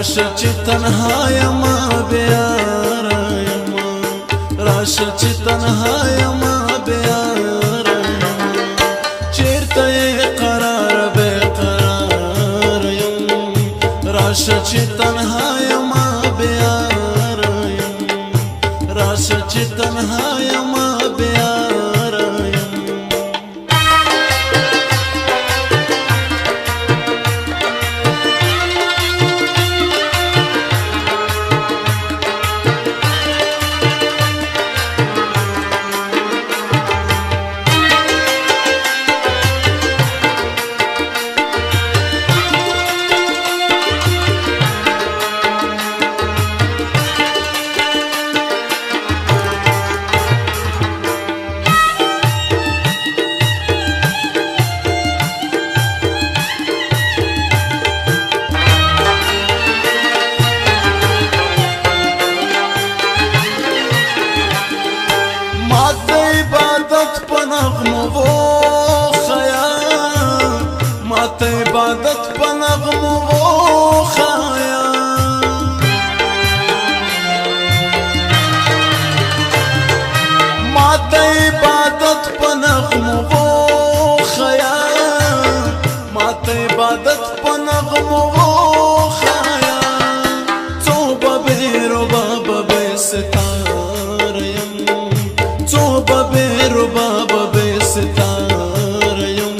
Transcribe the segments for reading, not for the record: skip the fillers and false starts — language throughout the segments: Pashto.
راشه چې تنها یما بیاره یما راشه چې تنها یما بیاره یما چیرته قرار بے قرار یم راشه چې تنها یما بیاره یم راشه چې تنها یما بیاره یم عبادت په نغمو وخایا ما ته عبادت په نغمو وخایا ما ته عبادت په نغمو وخایا توبه به رباب به ستار یم توبه به رباب به ستار یم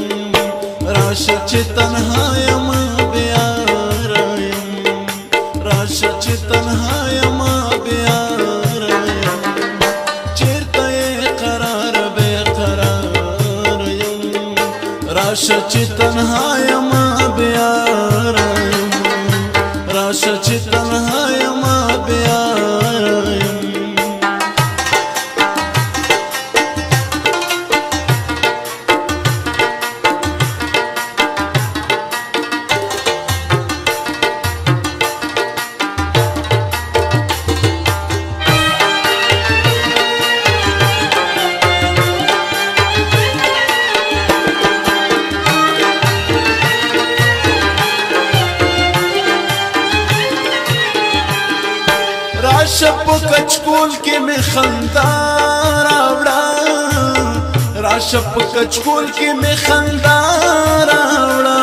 راشه چې تنها یما بیاره یم راشه چې تنها یما بیاره یم چیرته قرار بے قرار یم راشه چې تنها یما بیاره یم راشه چې تنها یما بیاره یم راشه په کچکول کې مې خندا راوړه راشه په کچکول کې مې خندا راوړه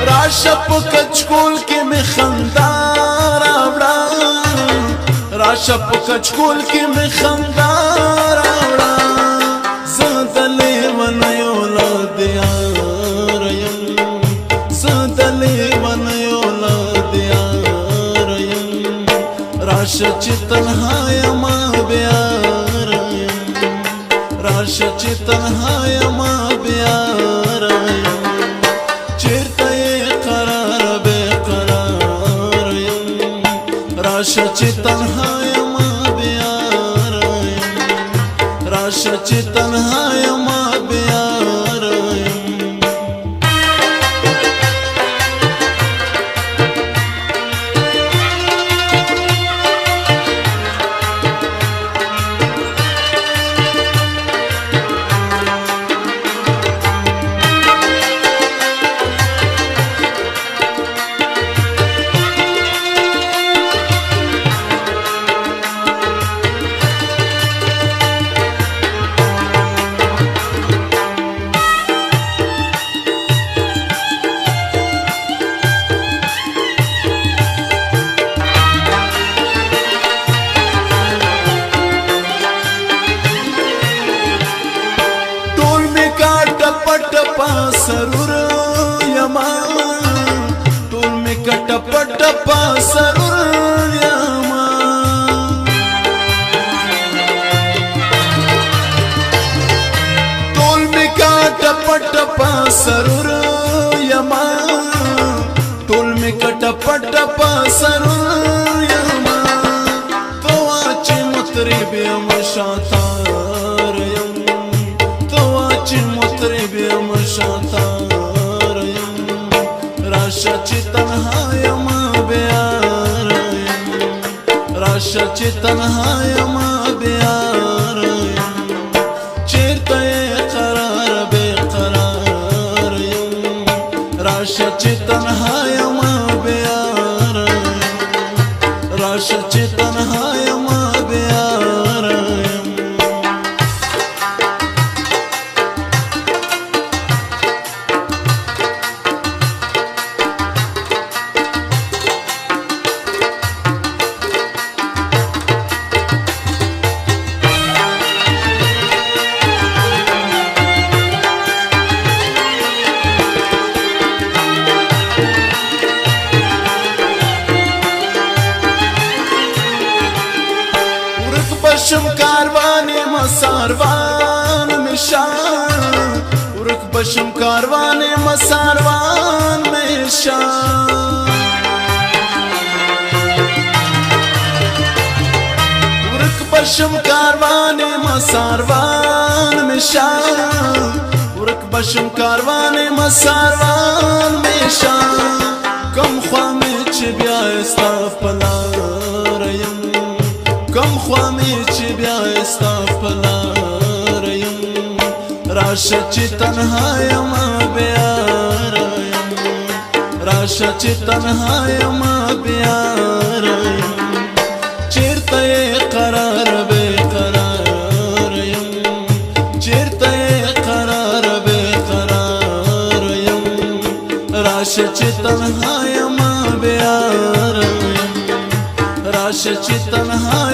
راشه په کچکول کې مې خندا راوړه راشه په کچکول کې مې خندا راوړه زه د لیونیو اولاد یار یم راشه چې تنها یما بیاره یم راشه چې تنها یما بیاره یم چیرته قرار بے قرار یم راشه چې تنها یما بیاره یم راشه چې تنها یما بیاره یم سرور یما ټول می کټ پټ پا سرور یما ټول می کټ پټ پا سرور یما ټول می کټ پټ پا سرور یما تو چې مطرب یم شاتار یم تو چې مطرب یم شاتار یم راشه چې تنها یما بیاره یم راشه چې تنها یما بیاره یم چیرته قرار بے قرار راشه چې تنها یم بیاره یم راشه چې تنها یم بیاره یم بشم کاروان مساروان مشان ورک بشم کاروان مساروان مشان ورک بشم کاروان مساروان مشان ورک بشم کاروان مساروان مشان کم خوامی چی بیا استا پلار یم کم خوامی چی بیا استا پلار یم راشه چی تنها یم بیاره یم راشه چی تنها یم بیاره یم چیرته قرار بے قرار یم چیرته قرار بے قرار یم راشه چی تنها یم بیاره یم راشه چی تنها